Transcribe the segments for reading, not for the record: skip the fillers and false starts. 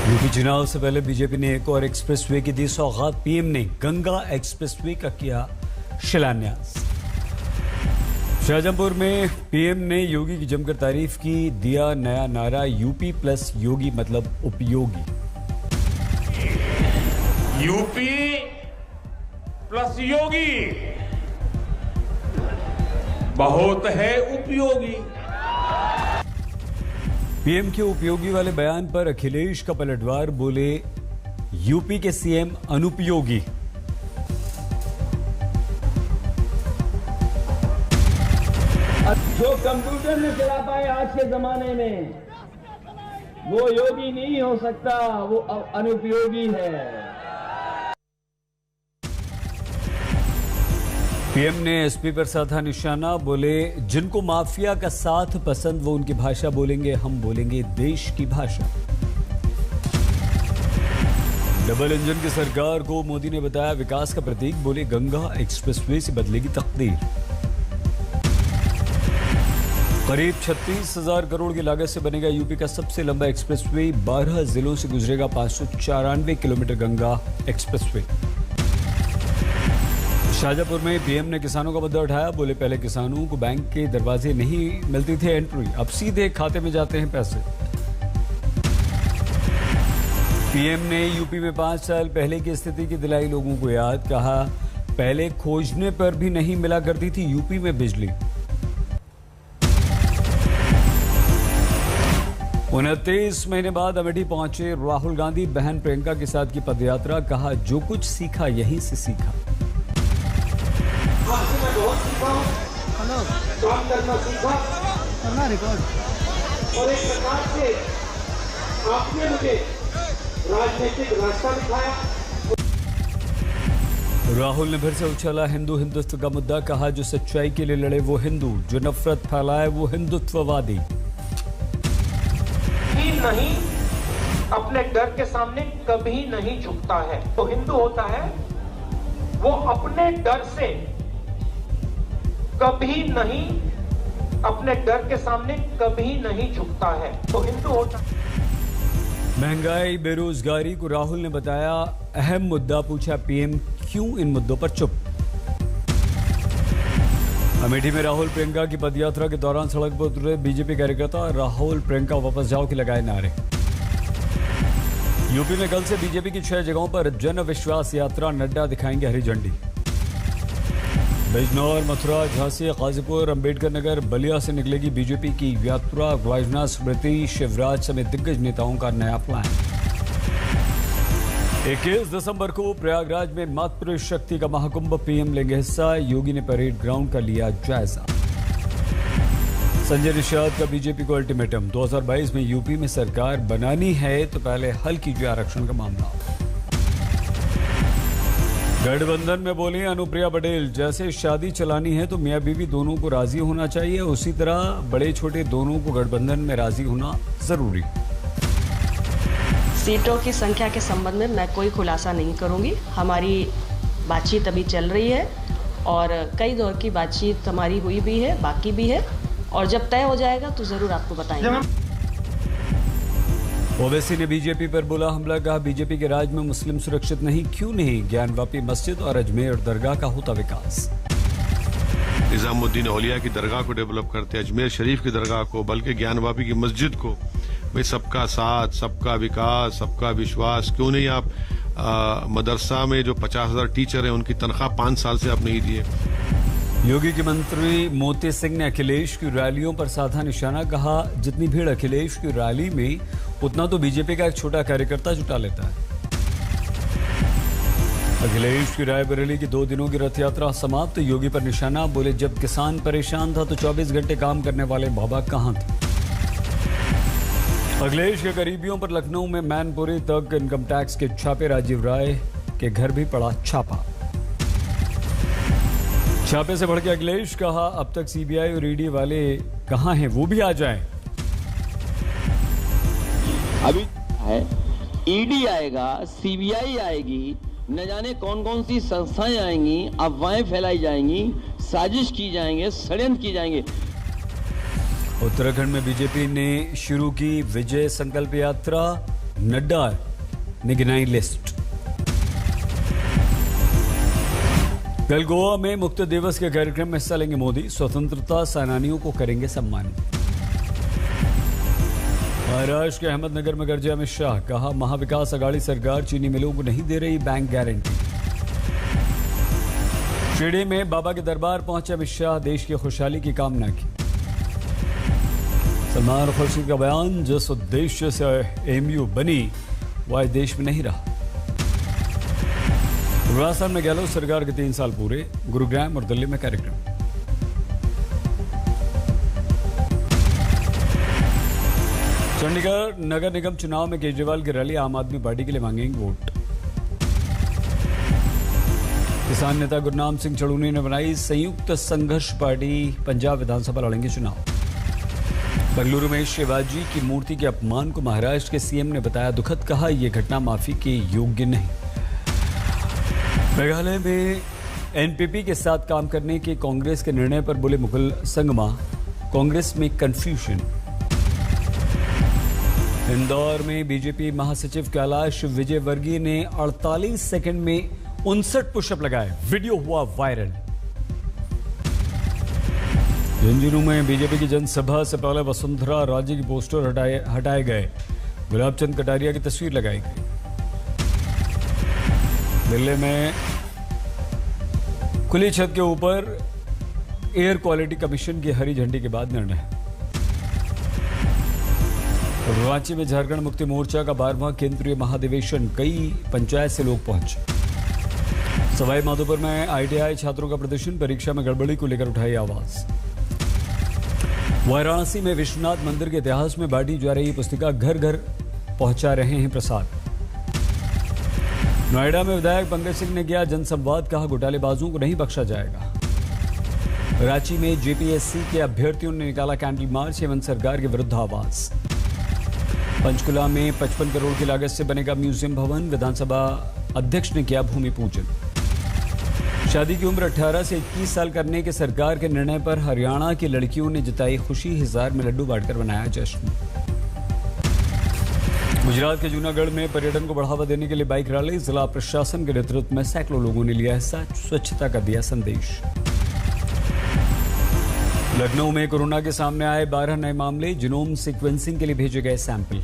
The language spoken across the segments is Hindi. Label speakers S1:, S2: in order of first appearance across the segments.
S1: यूपी चुनाव से पहले बीजेपी ने एक और एक्सप्रेसवे की दी सौगात। पीएम ने गंगा एक्सप्रेसवे का किया शिलान्यास। शाहजहांपुर में पीएम ने योगी की जमकर तारीफ की, दिया नया नारा यूपी प्लस योगी मतलब उपयोगी।
S2: यूपी प्लस योगी बहुत है उपयोगी।
S1: पीएम के उपयोगी वाले बयान पर अखिलेश का पलटवार, बोले यूपी के सीएम अनुपयोगी।
S3: जो कंप्यूटर न चला पाए आज के जमाने में, वो योगी नहीं हो सकता, वो अनुपयोगी है।
S1: पीएम ने एसपी पर साधा निशाना, बोले जिनको माफिया का साथ पसंद वो उनकी भाषा बोलेंगे, हम बोलेंगे देश की भाषा। डबल इंजन की सरकार को मोदी ने बताया विकास का प्रतीक, बोले गंगा एक्सप्रेसवे से बदलेगी तकदीर। करीब 36,000 करोड़ की लागत से बनेगा यूपी का सबसे लंबा एक्सप्रेसवे, 12 जिलों से गुजरेगा 594 किलोमीटर गंगा एक्सप्रेसवे। शाहजहांपुर में पीएम ने किसानों का मुद्दा उठाया, बोले पहले किसानों को बैंक के दरवाजे नहीं मिलती थे एंट्री, अब सीधे खाते में जाते हैं पैसे। पीएम ने यूपी में 5 साल पहले की स्थिति की दिलाई लोगों को याद, कहा पहले खोजने पर भी नहीं मिला करती थी यूपी में बिजली। 29 महीने बाद अमेठी पहुंचे राहुल गांधी, बहन प्रियंका के साथ की पदयात्रा, कहा जो कुछ सीखा यहीं से सीखा।
S4: आपसे मैं बहुत सीखा हूँ, काम करना सीखा, रिकॉर्ड और एक प्रकार से आपने मुझे राजनीतिक रास्ता दिखाया।
S1: राहुल ने फिर से उछाला हिंदू हिंदुत्व का मुद्दा, कहा जो सच्चाई के लिए लड़े वो हिंदू, जो नफरत फैलाए वो हिंदुत्ववादी।
S5: नहीं, अपने डर के सामने कभी नहीं झुकता है। तो हिंदू होता है वो अपने डर से कभी नहीं, अपने डर के सामने कभी नहीं झुकता है, तो हिंदू होता है।
S1: महंगाई बेरोजगारी को राहुल ने बताया अहम मुद्दा, पूछा पीएम क्यों इन मुद्दों पर चुप। अमेठी में राहुल प्रियंका की पदयात्रा के दौरान सड़क पर उतरे बीजेपी कार्यकर्ता, राहुल प्रियंका वापस जाओ के लगाए नारे। यूपी में कल से बीजेपी की 6 जगहों पर जन विश्वास यात्रा, नड्डा दिखाएंगे हरी झंडी। बिजनौर, मथुरा, झांसी, गाजीपुर, अंबेडकर नगर, बलिया से निकलेगी बीजेपी की यात्रा, राजनाथ, स्मृति, शिवराज समेत दिग्गज नेताओं का नया प्लान। 21 दिसंबर को प्रयागराज में मातृ शक्ति का महाकुंभ, पीएम लेंगे हिस्सा, योगी ने परेड ग्राउंड का लिया जायजा। संजय निषाद का बीजेपी को अल्टीमेटम, 2022 में यूपी में सरकार बनानी है तो पहले हल कीजिए आरक्षण का मामला। गठबंधन में बोली अनुप्रिया पटेल, जैसे शादी चलानी है तो मियां बीवी दोनों को राजी होना चाहिए, उसी तरह बड़े छोटे दोनों को गठबंधन में राजी होना जरूरी।
S6: सीटों की संख्या के संबंध में मैं कोई खुलासा नहीं करूंगी। हमारी बातचीत अभी चल रही है और कई दौर की बातचीत हमारी हुई भी है, बाकी भी है, और जब तय हो जाएगा तो जरूर आपको बताएंगे।
S1: ओवैसी ने बीजेपी पर बोला हमला, कहा बीजेपी के राज में मुस्लिम सुरक्षित नहीं, क्यों नहीं, ज्ञानवापी मस्जिद और अजमेर दरगाह का होता विकास।
S7: निजामुद्दीन औलिया की दरगाह को डेवलप करते, अजमेर शरीफ की दरगाह को, बल्कि ज्ञानवापी की मस्जिद को। भाई सबका साथ, सबका विकास, सबका विश्वास, क्यों नहीं आप मदरसा में जो 50,000 टीचर हैं उनकी तनख्वाह 5 साल से आप नहीं दिए।
S1: योगी के मंत्री मोती सिंह ने अखिलेश की रैलियों पर साधा निशाना, कहा जितनी भीड़ अखिलेश की रैली में उतना तो बीजेपी का एक छोटा कार्यकर्ता जुटा लेता है। अखिलेश की रायबरेली की 2 दिनों की रथ यात्रा समाप्त, योगी पर निशाना, बोले जब किसान परेशान था तो 24 घंटे काम करने वाले बाबा कहां थे। अखिलेश के करीबियों पर लखनऊ में मैनपुरी तक इनकम टैक्स के छापे, राजीव राय के घर भी पड़ा छापा। छापे से बढ़ के अखिलेश, कहा अब तक सीबीआई और ईडी वाले कहां हैं, वो भी आ जाएं।
S8: अभी है ईडी आएगा, सीबीआई आएगी, न जाने कौन कौन सी संस्थाएं आएंगी, अफवाहें फैलाई जाएंगी, साजिश की जाएंगे, षड्यंत्र की जाएंगे।
S1: उत्तराखंड में बीजेपी ने शुरू की विजय संकल्प यात्रा, नड्डा ने गिनाई लिस्ट। कल गोवा में मुक्त दिवस के कार्यक्रम में हिस्सा लेंगे मोदी। स्वतंत्रता सेनानियों को करेंगे सम्मानित। महाराष्ट्र के अहमदनगर में गरजे अमित शाह, कहा महाविकास अघाड़ी सरकार चीनी मिलों को नहीं दे रही बैंक गारंटी। शिरडी में बाबा के दरबार पहुंचे अमित शाह, देश की खुशहाली की कामना की। सलमान खुर्शीद का बयान, जिस उद्देश्य से एमयू बनी वह देश में नहीं रहा। राजस्थान में गहलोत सरकार के 3 साल पूरे, गुरुग्राम और दिल्ली में कार्यक्रम। चंडीगढ़ नगर निगम चुनाव में केजरीवाल की रैली, आम आदमी पार्टी के लिए मांगेंगे वोट। किसान नेता गुरनाम सिंह चड़ूनी ने बनाई संयुक्त संघर्ष पार्टी, पंजाब विधानसभा लड़ेंगे चुनाव। बेंगलुरु में शिवाजी की मूर्ति के अपमान को महाराष्ट्र के सीएम ने बताया दुखद, कहा यह घटना माफी के योग्य नहीं। मेघालय में एनपीपी के साथ काम करने के कांग्रेस के निर्णय पर बोले मुकुल संगमा, कांग्रेस में कंफ्यूजन। इंदौर में बीजेपी महासचिव कैलाश विजयवर्गीय ने 48 सेकंड में 59 पुशअप लगाए, वीडियो हुआ वायरल। झुंझुनू में बीजेपी की जनसभा से पहले वसुंधरा राजे की पोस्टर हटाए गए, गुलाबचंद कटारिया की तस्वीर लगाई गई। दिल्ली में खुली छत के ऊपर एयर क्वालिटी कमीशन की हरी झंडी के बाद निर्णय। रांची में झारखंड मुक्ति मोर्चा का 12वां केंद्रीय महाधिवेशन, कई पंचायत से लोग पहुंचे। सवाई माधोपुर में आईटीआई छात्रों का प्रदर्शन, परीक्षा में गड़बड़ी को लेकर उठाई आवाज। वाराणसी में विश्वनाथ मंदिर के इतिहास में बांटी जा रही पुस्तिका, घर घर पहुंचा रहे हैं प्रसाद। नोएडा में विधायक पंकज सिंह ने किया जनसंवाद, कहा घोटालेबाजों को नहीं बख्शा जाएगा। रांची में जेपीएससी के अभ्यर्थियों ने निकाला कैंडल मार्च, हेमंत सरकार के विरुद्ध आवाज। पंचकुला में 55 करोड़ की लागत से बनेगा म्यूजियम भवन, विधानसभा अध्यक्ष ने किया भूमि पूजन। शादी की उम्र 18 से 21 साल करने के सरकार के निर्णय पर हरियाणा की लड़कियों ने जताई खुशी, हिसार में लड्डू बांटकर मनाया जश्न। गुजरात के जूनागढ़ में पर्यटन को बढ़ावा देने के लिए बाइक रैली, जिला प्रशासन के नेतृत्व में सैकड़ों लोगों ने लिया हिस्सा, स्वच्छता का दिया संदेश। लखनऊ में कोरोना के सामने आए 12 नए मामले, जीनोम सीक्वेंसिंग के लिए भेजे गए सैंपल।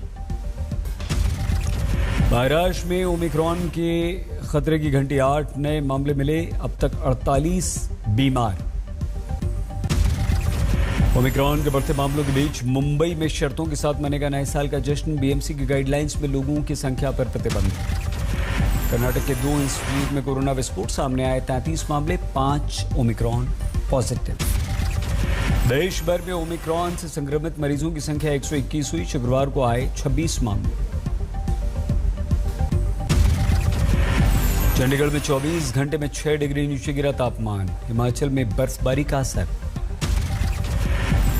S1: महाराष्ट्र में ओमिक्रॉन के खतरे की घंटी, 8 नए मामले मिले, अब तक 48 बीमार। ओमिक्रॉन के बढ़ते मामलों के बीच मुंबई में शर्तों के साथ मनेगा नए साल का जश्न, बीएमसी की गाइडलाइंस में लोगों की संख्या पर प्रतिबंध। कर्नाटक के 2 इंस्टीट्यूट में कोरोना विस्फोट, सामने आए 33 मामले, 5 ओमिक्रॉन पॉजिटिव। देश भर में ओमिक्रॉन से संक्रमित मरीजों की संख्या 121 हुई, शुक्रवार को आए 26 मामले। चंडीगढ़ में 24 घंटे में 6 डिग्री नीचे गिरा तापमान, हिमाचल में बर्फबारी का असर।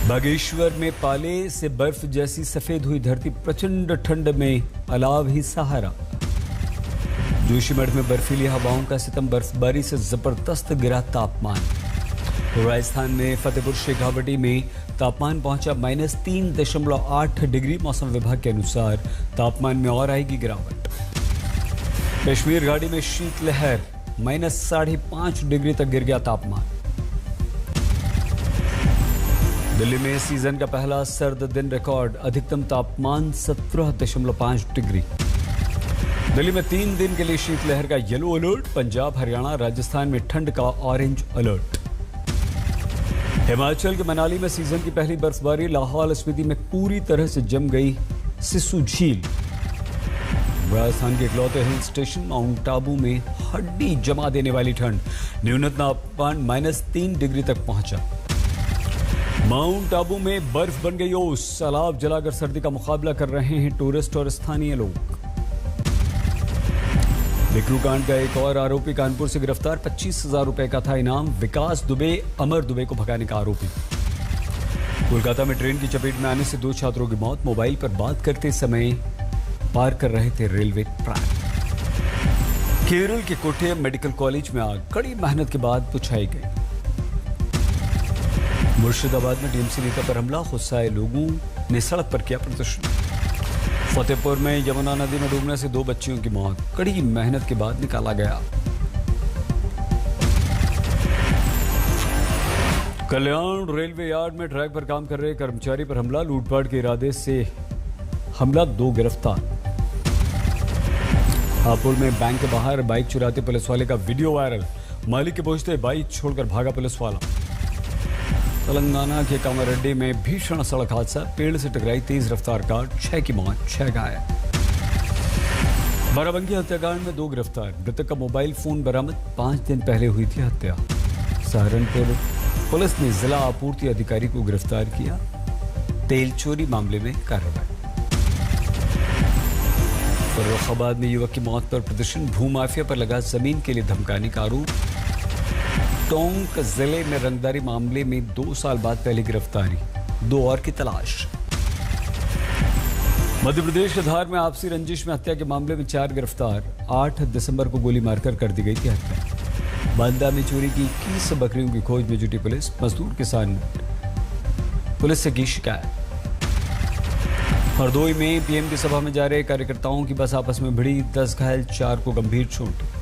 S1: बागेश्वर में पाले से बर्फ जैसी सफेद हुई धरती, प्रचंड ठंड में अलाव ही सहारा। जोशीमठ में बर्फीली हवाओं का सितम, बर्फबारी से जबरदस्त गिरा तापमान। राजस्थान में फतेहपुर शेखावटी में तापमान पहुंचा -3.8 डिग्री, मौसम विभाग के अनुसार तापमान में और आएगी गिरावट। कश्मीर घाटी में शीतलहर, -5.5 डिग्री तक गिर गया तापमान। दिल्ली में सीजन का पहला सर्द दिन रिकॉर्ड, अधिकतम तापमान 17.5 डिग्री। दिल्ली में 3 दिन के लिए शीतलहर का येलो अलर्ट, पंजाब हरियाणा राजस्थान में ठंड का ऑरेंज अलर्ट। हिमाचल के मनाली में सीजन की पहली बर्फबारी, लाहौल स्पीति में पूरी तरह से जम गई सिस्सू झील। राजस्थान के इकलौते हिल स्टेशन माउंट आबू में हड्डी जमा देने वाली ठंड, न्यूनतम तापमान -3 डिग्री तक पहुंचा। माउंट आबू में बर्फ बन गई ओस, सैलाब जलाकर सर्दी का मुकाबला कर रहे हैं टूरिस्ट और स्थानीय लोग। बिकरू कांड का एक और आरोपी कानपुर से गिरफ्तार, 25,000 रुपए का था इनाम। विकास दुबे, अमर दुबे को भगाने का आरोपी। कोलकाता में ट्रेन की चपेट में आने से 2 छात्रों की मौत, मोबाइल पर बात करते समय पार कर रहे थे रेलवे ट्रैक। केरल के कोट्टयम मेडिकल कॉलेज में आग, कड़ी मेहनत के बाद बुझाई गई। मुर्शिदाबाद में टीएमसी नेता पर हमला, गुस्साए लोगों ने सड़क पर किया प्रदर्शन। फतेहपुर में यमुना नदी में डूबने से 2 बच्चियों की मौत, कड़ी मेहनत के बाद निकाला गया। कल्याण रेलवे यार्ड में ट्रैक पर काम कर रहे कर्मचारी पर हमला, लूटपाट के इरादे से हमला, 2 गिरफ्तार। हापुड़ में बैंक के बाहर बाइक चुराते पुलिस वाले का वीडियो वायरल, मालिक के पहुंचते बाइक छोड़कर भागा पुलिस वाला। तेलंगाना के कामारेड्डी में भीषण सड़क हादसा, पेड़ से टकराई तेज रफ्तार कार, 6 की मौत, 6 घायल। बाराबंकी हत्याकांड में 2 गिरफ्तार, मृतक का मोबाइल फोन बरामद, 5 दिन पहले हुई थी हत्या। सहारनपुर पुलिस ने जिला आपूर्ति अधिकारी को गिरफ्तार किया, तेल चोरी मामले में कार्रवाई। फर्रुखाबाद में युवक की मौत पर प्रदर्शन, भूमाफिया पर लगा जमीन के लिए धमकाने का आरोप। टोंक जिले में रंगदारी मामले में 2 साल बाद पहली गिरफ्तारी, 2 और की तलाश। मध्य प्रदेश के धार में आपसी रंजिश में हत्या के मामले में 4 गिरफ्तार, 8 दिसंबर को गोली मारकर कर दी गई थी हत्या। बांदा में चोरी की 21 बकरियों की खोज में जुटी पुलिस, मजदूर किसान पुलिस से की शिकायत। हरदोई में पीएम की सभा में जा रहे कार्यकर्ताओं की बस आपस में भिड़ी, 10 घायल, 4 को गंभीर चोट।